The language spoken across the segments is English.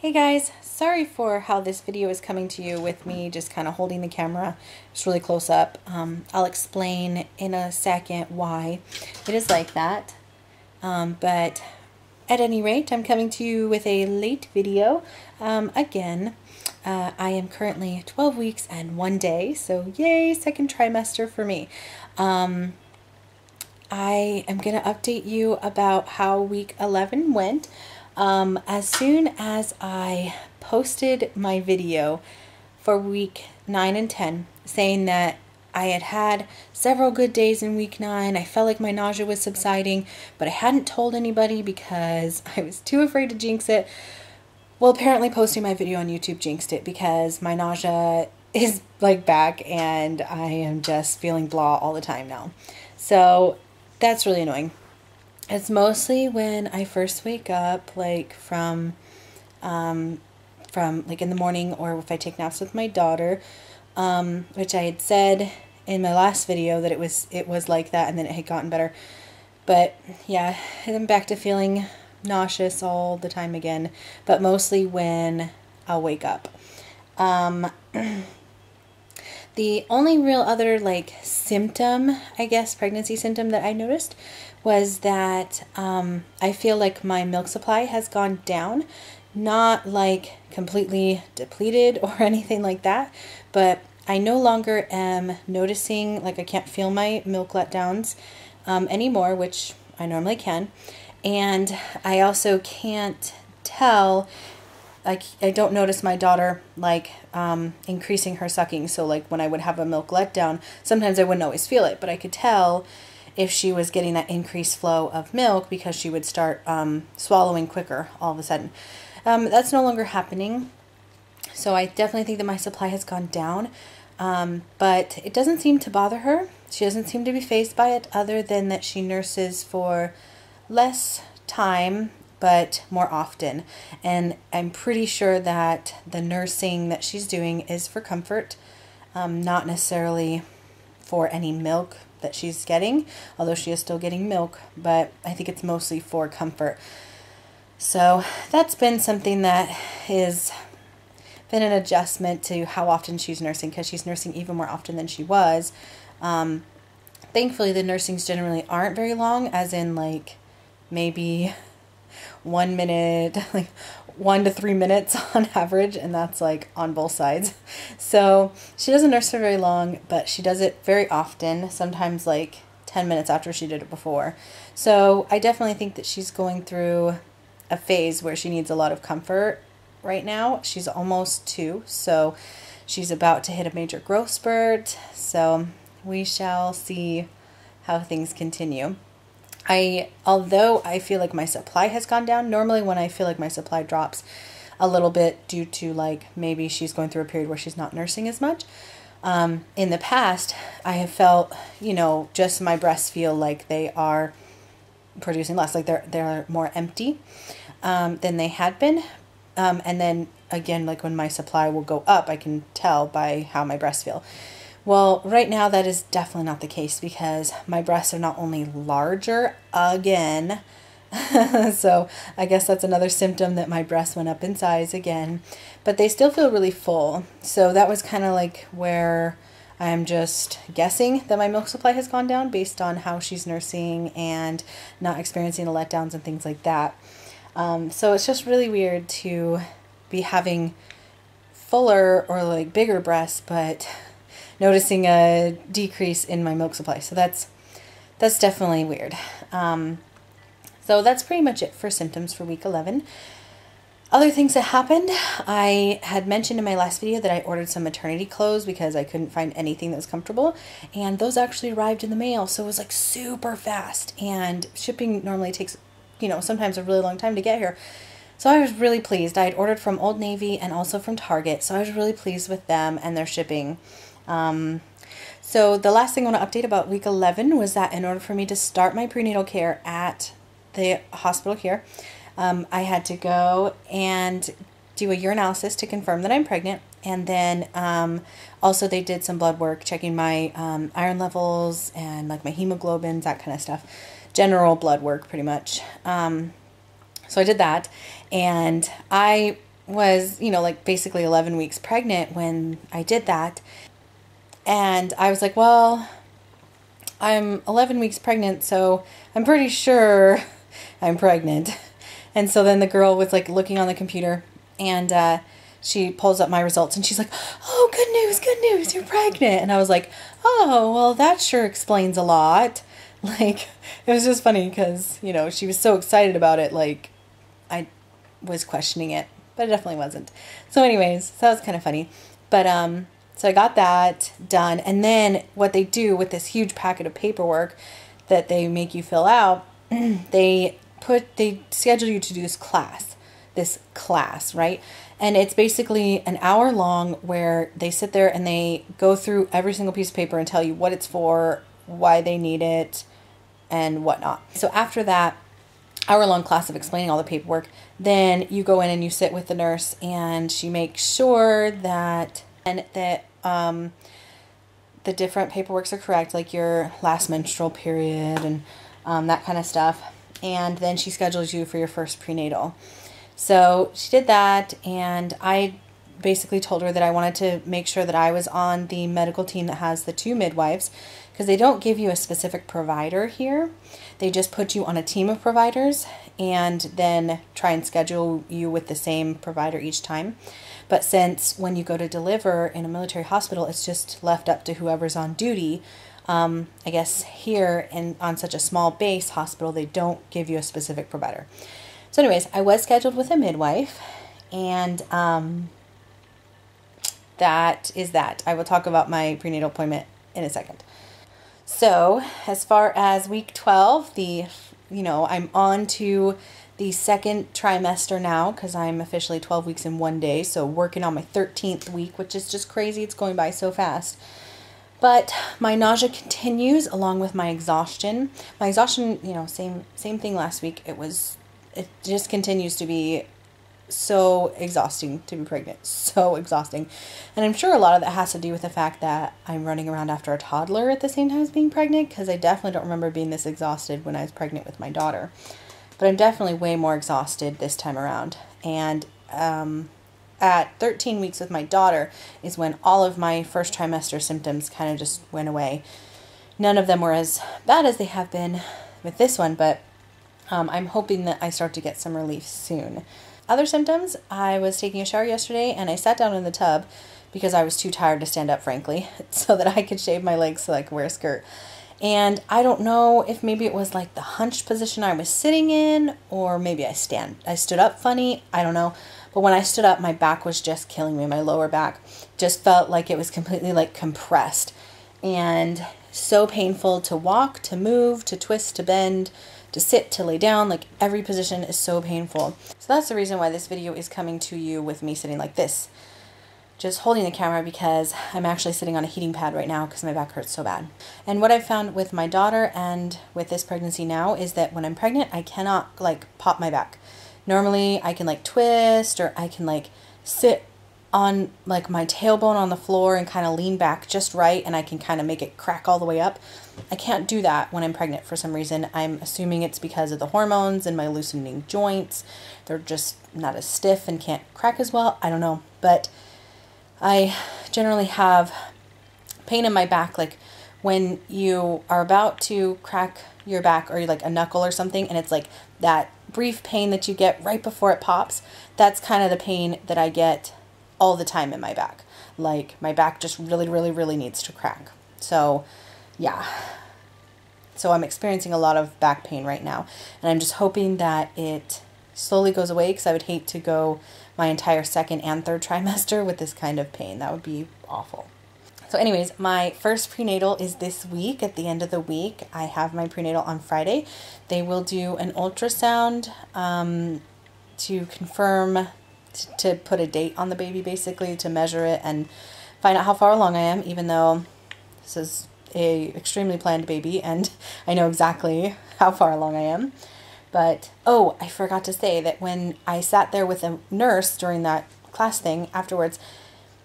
Hey guys, sorry for how this video is coming to you with me just kind of holding the camera just really close up. I'll explain in a second why it is like that. But at any rate, I'm coming to you with a late video. Again, I am currently 12 weeks and 1 day, so yay, second trimester for me. I am going to update you about how week 11 went. As soon as I posted my video for week 9 and 10, saying that I had had several good days in week 9, I felt like my nausea was subsiding, but I hadn't told anybody because I was too afraid to jinx it. Well, apparently posting my video on YouTube jinxed it because my nausea is like back and I am just feeling blah all the time now. So that's really annoying. It's mostly when I first wake up, like from like in the morning, or if I take naps with my daughter, which I had said in my last video that it was like that, and then it had gotten better. But yeah, I'm back to feeling nauseous all the time again, but mostly when I'll wake up. The only real other like symptom, I guess, pregnancy symptom that I noticed was that I feel like my milk supply has gone down. Not like completely depleted or anything like that, but I no longer am noticing, like I can't feel my milk letdowns anymore, which I normally can. And I also can't tell, I don't notice my daughter like increasing her sucking. So like when I would have a milk letdown, sometimes I wouldn't always feel it, but I could tell if she was getting that increased flow of milk because she would start swallowing quicker all of a sudden. That's no longer happening. So I definitely think that my supply has gone down, but it doesn't seem to bother her. She doesn't seem to be fazed by it, other than that she nurses for less time but more often. And I'm pretty sure that the nursing that she's doing is for comfort, not necessarily for any milk that she's getting, although she is still getting milk, but I think it's mostly for comfort. So that's been something that has been an adjustment to how often she's nursing, because she's nursing even more often than she was. Thankfully, the nursings generally aren't very long, as in like maybe 1 minute, like 1 to 3 minutes on average, and that's like on both sides. So she doesn't nurse for very long, but she does it very often, sometimes like 10 minutes after she did it before. So I definitely think that she's going through a phase where she needs a lot of comfort right now. She's almost 2, so she's about to hit a major growth spurt. So we shall see how things continue. Although I feel like my supply has gone down, normally when I feel like my supply drops a little bit due to like maybe she's going through a period where she's not nursing as much, in the past I have felt, you know, just my breasts feel like they are producing less, like they're more empty than they had been. And then again, like when my supply will go up, I can tell by how my breasts feel. Well, right now that is definitely not the case, because my breasts are not only larger again, so I guess that's another symptom that my breasts went up in size again, but they still feel really full. So that was kind of like where I'm just guessing that my milk supply has gone down based on how she's nursing and not experiencing the letdowns and things like that. So it's just really weird to be having fuller or like bigger breasts, but noticing a decrease in my milk supply. So that's definitely weird. So that's pretty much it for symptoms for week 11. Other things that happened, I had mentioned in my last video that I ordered some maternity clothes because I couldn't find anything that was comfortable, and those actually arrived in the mail. So it was like super fast, and shipping normally takes, you know, sometimes a really long time to get here. So I was really pleased. I had ordered from Old Navy and also from Target, so I was really pleased with them and their shipping. So the last thing I want to update about week 11 was that in order for me to start my prenatal care at the hospital here, I had to go and do a urinalysis to confirm that I'm pregnant. And then also they did some blood work checking my iron levels and like my hemoglobins, that kind of stuff. General blood work pretty much. So I did that, and I was, you know, like basically 11 weeks pregnant when I did that. And I was like, well, I'm 11 weeks pregnant, so I'm pretty sure I'm pregnant. And so then the girl was like looking on the computer, and she pulls up my results and she's like, oh, good news, you're pregnant. And I was like, oh, well, that sure explains a lot. Like, it was just funny because, you know, she was so excited about it, like I was questioning it, but it definitely wasn't. So anyways, so that was kind of funny. But so I got that done, and then what they do with this huge packet of paperwork that they make you fill out, they schedule you to do this class, right? And it's basically an hour long where they sit there and they go through every single piece of paper and tell you what it's for, why they need it, and whatnot. So after that hour-long class of explaining all the paperwork, then you go in and you sit with the nurse, and she makes sure that the different paperworks are correct, like your last menstrual period and that kind of stuff. And then she schedules you for your first prenatal. So she did that, and I basically told her that I wanted to make sure that I was on the medical team that has the 2 midwives, because they don't give you a specific provider here. They just put you on a team of providers and then try and schedule you with the same provider each time. But since when you go to deliver in a military hospital, it's just left up to whoever's on duty, I guess here on such a small base hospital, they don't give you a specific provider. So anyways, I was scheduled with a midwife, and that is that. I will talk about my prenatal appointment in a second. So as far as week 12, I'm on to the second trimester now, because I'm officially 12 weeks in 1 day. So working on my 13th week, which is just crazy. It's going by so fast. But my nausea continues along with my exhaustion. My exhaustion, same thing last week. It just continues to be so exhausting to be pregnant. So exhausting. And I'm sure a lot of that has to do with the fact that I'm running around after a toddler at the same time as being pregnant, because I definitely don't remember being this exhausted when I was pregnant with my daughter. But I'm definitely way more exhausted this time around. And at 13 weeks with my daughter is when all of my first trimester symptoms kind of just went away. None of them were as bad as they have been with this one, but I'm hoping that I start to get some relief soon. Other symptoms, I was taking a shower yesterday and I sat down in the tub because I was too tired to stand up, frankly, so that I could shave my legs so I could wear a skirt. And I don't know if maybe it was like the hunched position I was sitting in, or maybe I stood up funny. I don't know. But when I stood up, my back was just killing me. My lower back just felt like it was completely like compressed, and so painful to walk, to move, to twist, to bend, to sit, to lay down. Like every position is so painful. So that's the reason why this video is coming to you with me sitting like this, just holding the camera, because I'm actually sitting on a heating pad right now because my back hurts so bad. And what I've found with my daughter and with this pregnancy now is that when I'm pregnant, I cannot like pop my back. Normally I can like twist, or I can like sit on like my tailbone on the floor and kind of lean back just right, and I can kind of make it crack all the way up. I can't do that when I'm pregnant for some reason. I'm assuming it's because of the hormones and my loosening joints. They're just not as stiff and can't crack as well. I don't know, but I generally have pain in my back, like when you are about to crack your back, or like a knuckle or something, and it's like that brief pain that you get right before it pops. That's kind of the pain that I get all the time in my back. Like my back just really, really, really needs to crack. So yeah. So I'm experiencing a lot of back pain right now, and I'm just hoping that it slowly goes away, because I would hate to go my entire second and third trimester with this kind of pain. That would be awful. So anyways, my first prenatal is this week. At the end of the week, I have my prenatal on Friday. They will do an ultrasound to confirm, to put a date on the baby, basically, to measure it and find out how far along I am, even though this is a extremely planned baby and I know exactly how far along I am. But, oh, I forgot to say that when I sat there with a nurse during that class thing afterwards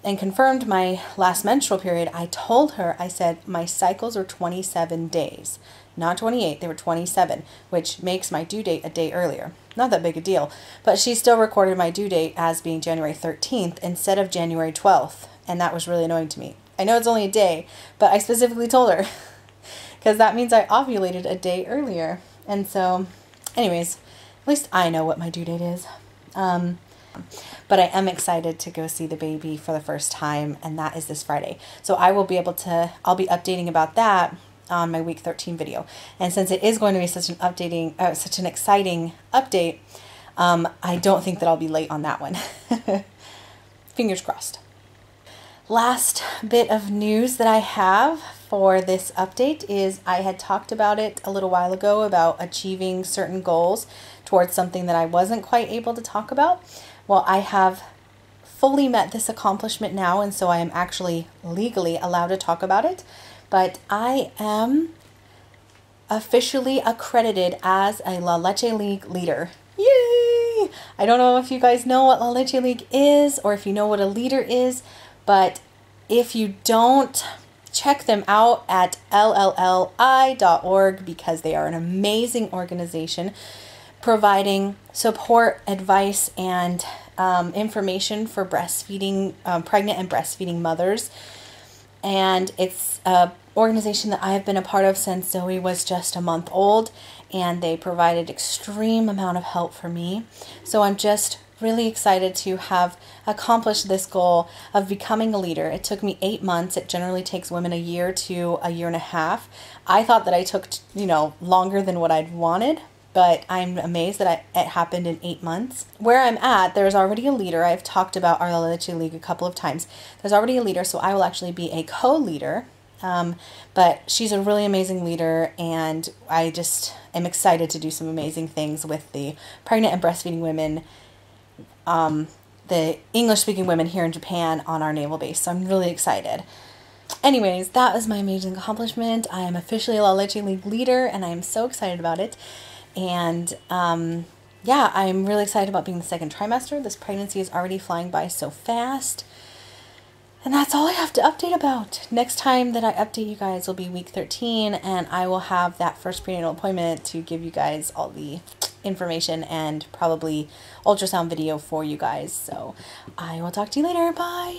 and confirmed my last menstrual period, I told her, I said, my cycles are 27 days, not 28, they were 27, which makes my due date a day earlier. Not that big a deal, but she still recorded my due date as being January 13th instead of January 12th, and that was really annoying to me. I know it's only a day, but I specifically told her because that means I ovulated a day earlier. And so, anyways, at least I know what my due date is. But I am excited to go see the baby for the first time, and that is this Friday. So I'll be updating about that on my week 13 video. And since it is going to be such an exciting update, I don't think that I'll be late on that one. Fingers crossed. Last bit of news that I have for this update is I had talked about it a little while ago about achieving certain goals towards something that I wasn't quite able to talk about. Well, I have fully met this accomplishment now, and so I am actually legally allowed to talk about it. But I am officially accredited as a La Leche League leader. Yay! I don't know if you guys know what La Leche League is or if you know what a leader is, but if you don't, check them out at LLLI.org because they are an amazing organization providing support, advice, and information for breastfeeding, pregnant and breastfeeding mothers. And it's an organization that I have been a part of since Zoe was just a month old, and they provided extreme amount of help for me. So I'm just really excited to have accomplished this goal of becoming a leader. It took me 8 months. It generally takes women a year to a year and a half. I thought that I took, longer than what I'd wanted, but I'm amazed that it happened in 8 months. Where I'm at, there's already a leader. I've talked about our La Leche League a couple of times. There's already a leader, so I will actually be a co-leader. But she's a really amazing leader, and I just am excited to do some amazing things with the pregnant and breastfeeding women, the English-speaking women here in Japan on our naval base. So I'm really excited. Anyways, that was my amazing accomplishment. I am officially a La Leche League leader, and I am so excited about it. And yeah, I'm really excited about being the second trimester. This pregnancy is already flying by so fast. And that's all I have to update about. Next time that I update you guys will be week 13, and I will have that first prenatal appointment to give you guys all the information and probably ultrasound video for you guys. So I will talk to you later. Bye.